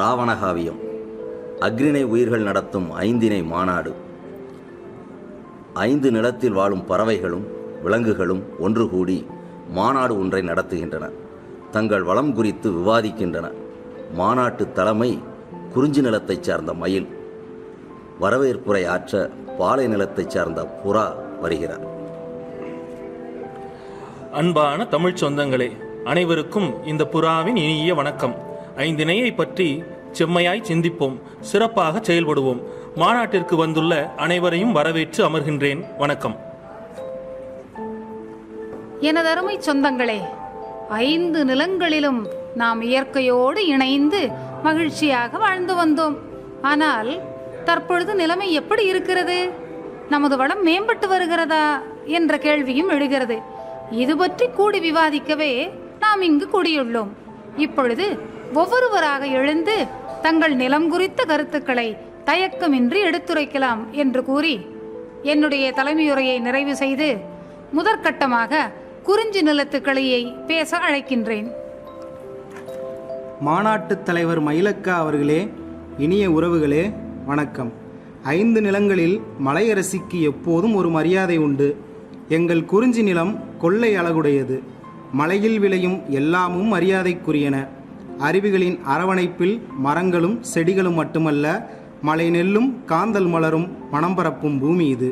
ராவணகாவியம் அக்னிணை உயிர்கள் நடத்தும் ஐந்திணை மாநாடு. 5 நிலத்தில் வாழும் பறவைகளும் விலங்குகளும் ஒன்று கூடி மாநாடு ஒன்றை நடத்துகின்றன. தங்கள் வளம் குறித்து விவாதிக்கின்றன. மாநாட்டு தலைமை குறிஞ்சி நிலத்தைச் சார்ந்த மயில். வரவேற்புரை ஆற்ற பாலை நிலத்தைச் சார்ந்த புறா வருகிறார். அன்பான தமிழ் சொந்தங்களே, அனைவருக்கும் இந்த புறாவின் இனிய வணக்கம். 5 இணையை பற்றி செம்மையாய் சிந்திப்போம், சிறப்பாக செயல்படுவோம். மாநாட்டிற்கு வந்துள்ள அனைவரையும் வரவேற்று அமர்கின்றேன். வணக்கம். எனதருமை சொந்தங்களே, 5 நிலங்களிலும் நாம் இயற்கையோடு இணைந்து மகிழ்ச்சியாக வாழ்ந்து வந்தோம். ஆனால் தற்பொழுது நிலைமை எப்படி இருக்கிறது? நமது வளம் மேம்பட்டு வருகிறதா என்ற கேள்வியும் எழுகிறது. இது பற்றி கூடி விவாதிக்கவே நாம் இங்கு கூடியுள்ளோம். இப்பொழுது ஒவ்வொருவராக எழுந்து தங்கள் நிலம் குறித்த கருத்துக்களை தயக்கமின்றி எடுத்துரைக்கலாம் என்று கூறி என்னுடைய தலைமையுரையை நிறைவு செய்து முதற்கட்டமாக குறிஞ்சி நிலத்து கிளையை பேச அழைக்கின்றேன். மாநாட்டுத் தலைவர் மயிலக்கா அவர்களே, இனிய உறவுகளே, வணக்கம். 5 நிலங்களில் மலையரசிக்கு எப்போதும் ஒரு மரியாதை உண்டு. எங்கள் குறிஞ்சி நிலம் கொள்ளை அழகுடையது. மலையில் விளையும் எல்லாமும் மரியாதைக்குரியன. அருவிகளின் அரவணைப்பில் மரங்களும் செடிகளும் மட்டுமல்ல, மலை நெல்லும் காந்தல் மலரும் மனம் பரப்பும் பூமி இது.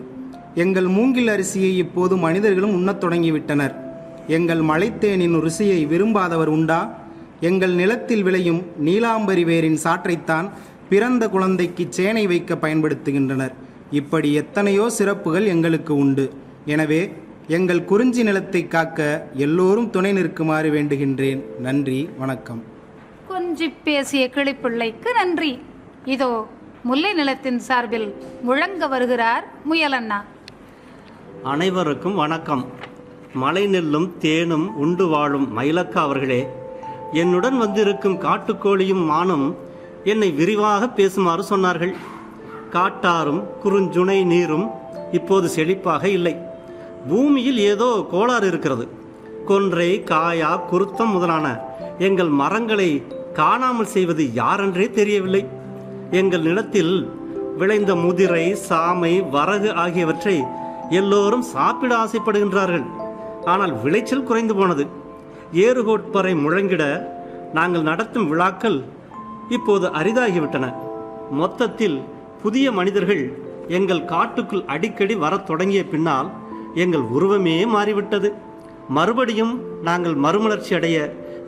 எங்கள் மூங்கில் அரிசியை இப்போது மனிதர்களும் உண்ணத் தொடங்கிவிட்டனர். எங்கள் மலைத்தேனின் ருசியை விரும்பாதவர் உண்டா? எங்கள் நிலத்தில் விளையும் நீலாம்பரி வேரின் சாற்றைத்தான் பிறந்த குழந்தைக்கு சேனை வைக்க பயன்படுத்துகின்றனர். இப்படி எத்தனையோ சிறப்புகள் எங்களுக்கு உண்டு. எனவே எங்கள் குறிஞ்சி நிலத்தை காக்க எல்லோரும் துணை நிற்குமாறு வேண்டுகின்றேன். நன்றி, வணக்கம். கொஞ்சி பேசிய கிளிப்பிள்ளைக்கு நன்றி. இதோ முல்லை நிலத்தின் சார்பில் முழங்க வருகிறார் முயலண்ணா. அனைவருக்கும் வணக்கம். மலை நெல்லும் தேனும் உண்டு வாழும் மயிலக்கா அவர்களே, என்னுடன் வந்திருக்கும் காட்டுக்கோழியும் மானும் என்னை விரிவாக பேசுமாறு சொன்னார்கள். காட்டாரும் குறுஞ்சுனை நீரும் இப்போது செழிப்பாக இல்லை. பூமியில் ஏதோ கோளாறு இருக்கிறது. கொன்றை, காயா, குருத்தம் முதலான எங்கள் மரங்களை காணாமல் செய்வது யாரென்றே தெரியவில்லை. எங்கள் நிலத்தில் விளைந்த முதிரை, சாமை, வரகு ஆகியவற்றை எல்லோரும் சாப்பிட ஆசைப்படுகின்றார்கள். ஆனால் விளைச்சல் குறைந்து போனது. ஏறுகோட்பறை முழங்கிட நாங்கள் நடத்தும் விழாக்கள் இப்போது அரிதாகிவிட்டன. மொத்தத்தில் புதிய மனிதர்கள் எங்கள் காட்டுக்குள் அடிக்கடி வரத் தொடங்கிய பின்னால் எங்கள் உருவமே மாறிவிட்டது. மறுபடியும் நாங்கள் மறுமலர்ச்சி அடைய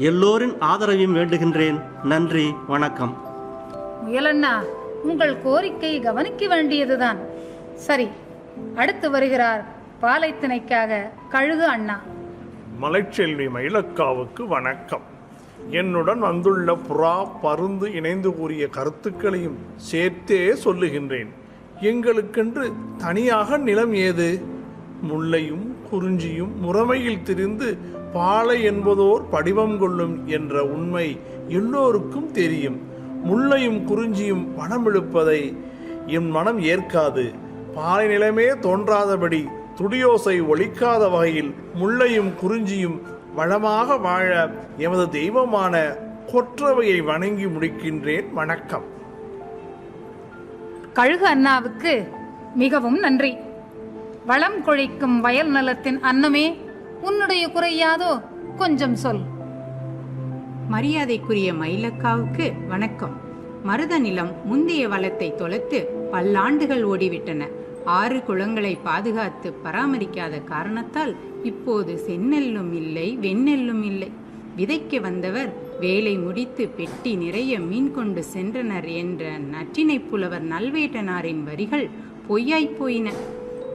எல்லோரின் ஆதரவையும் வேண்டுகின்றேன். நன்றி, வணக்கம். முயலண்ணா, உங்கள் கோரிக்கை கவனிக்க வேண்டியதுதான். சரி, அடுத்து வருகிறார் பாலைத்திணைக்காக கழுகு அண்ணா. மலைச்செல்வி மயிலக்காவுக்கு வணக்கம். என்னுடன் வந்துள்ள புறா, பருந்து இணைந்து கூறிய கருத்துக்களையும் சேர்த்தே சொல்லுகின்றேன். எங்களுக்கென்று தனியாக நிலம் ஏது? முல்லையும் குறிஞ்சியும் முறைமையில் திரிந்து பாலை என்பதோர் படிவம் கொள்ளும் என்ற உண்மை எல்லோருக்கும் தெரியும். முல்லையும் குறிஞ்சியும் வனமெழுப்பதை என் மனம் ஏற்காது. பாலை நிலமே தோன்றாதபடி துடியோசை ஒலிக்காத வகையில் முல்லையும் குறிஞ்சியும் வளமாக வாழ எமது தெய்வமான கொற்றவையை வணங்கி முடிக்கின்றேன். வணக்கம். கழுகு அண்ணாவுக்கு மிகவும் நன்றி. வளம் கொழிக்கும் வயல் நலத்தின் அன்னமே, உன்னுடைய குறையாதோ? கொஞ்சம் சொல். மரியாதைக்குரிய மயிலக்காவுக்கு வணக்கம். மருத நிலம் முந்தைய வளத்தை தொலைத்து பல்லாண்டுகள் ஓடிவிட்டன. 6 குளங்களை பாதுகாத்து பராமரிக்காத காரணத்தால் இப்போது செந்நெல்லும் இல்லை, வெண்ணெல்லும் இல்லை. விதைக்க வந்தவர் வேலை முடித்து பெட்டி நிறைய மீன் கொண்டு சென்றனர் என்ற நற்றினை புலவர் நல்வேட்டனாரின் வரிகள் பொய்யாய்ப் போயின.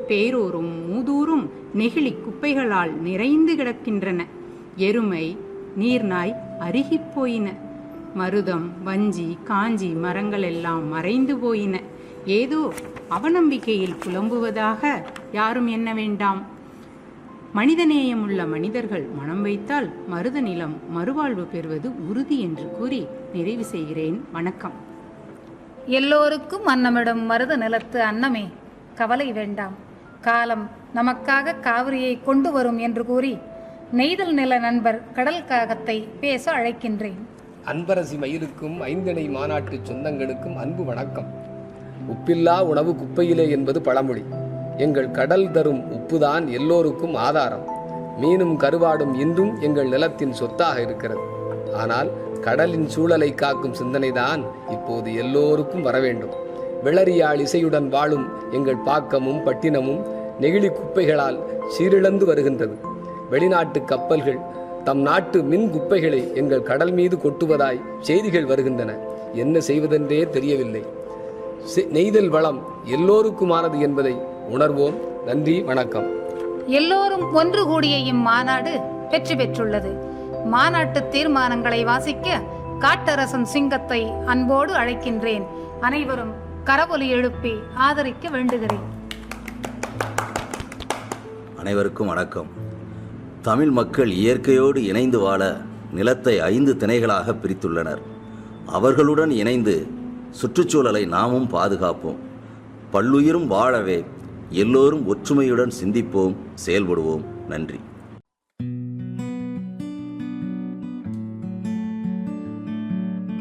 பேரூரும் மூதூரும் நெகிழி குப்பைகளால் நிறைந்து கிடக்கின்றன. எருமை, நீர்நாய் அருகிப் போயின. மருதம், வஞ்சி, காஞ்சி மரங்கள் எல்லாம் மறைந்து போயின. ஏதோ அவநம்பிக்கையில் புலம்புவதாக யாரும் எண்ண வேண்டாம். மனிதநேயமுள்ள மனிதர்கள் மனம் வைத்தால் மருத நிலம் மறுவாழ்வு பெறுவது உறுதி என்று கூறி நிறைவு செய்கிறேன். வணக்கம். எல்லோருக்கும் அன்னமிடும் மருத நிலத்து அன்னமே, கவலை வேண்டாம். காலம் நமக்காக காவிரியை கொண்டு வரும் என்று கூறி நெய்தல் நில நண்பர் கடல் காகத்தை பேச அழைக்கின்றேன். அன்பரசி மயிலுக்கும் ஐந்திணை மாநாட்டு சொந்தங்களுக்கும் அன்பு வணக்கம். உப்பில்லா உணவு குப்பையிலே என்பது பழமொழி. எங்கள் கடல் தரும் உப்புதான் எல்லோருக்கும் ஆதாரம். மீனும் கருவாடும் இன்றும் எங்கள் நிலத்தின் சொத்தாக இருக்கிறது. ஆனால் கடலின் சூழலை காக்கும் சிந்தனைதான் இப்போது எல்லோருக்கும் வர வேண்டும். விளரியாழ் இசையுடன் வாழும் எங்கள் பாக்கமும் பட்டினமும் நெகிழி குப்பைகளால் சீரிழந்து வருகின்றது. வெளிநாட்டு கப்பல்கள் தம் நாட்டு மின் குப்பைகளை எங்கள் கடல் மீது கொட்டுவதாய் செய்திகள் வருகின்றன. என்ன செய்வதென்றே தெரியவில்லை. நெய்தல் வளம் எல்லோருக்குமானது என்பதை உணர்வோம். நன்றி, வணக்கம். எல்லோரும் ஒன்று கூடிய இம்மாநாடு வெற்றி பெற்றுள்ளது. மாநாட்டு தீர்மானங்களை வாசிக்க காட்டரசன் சிங்கத்தை அன்போடு அழைக்கின்றேன். அனைவரும் கரவொலி எழுப்பி ஆதரிக்க வேண்டுகிறேன். அனைவருக்கும் வணக்கம். தமிழ் மக்கள் இயற்கையோடு இணைந்து வாழ நிலத்தை 5 திணைகளாக பிரித்துள்ளனர். அவர்களுடன் இணைந்து சுற்றுச்சூழலை நாமும் பாதுகாப்போம். பல்லுயிரும் வாழவே எல்லோரும் ஒற்றுமையுடன் சிந்திப்போம், செயல்படுவோம். நன்றி.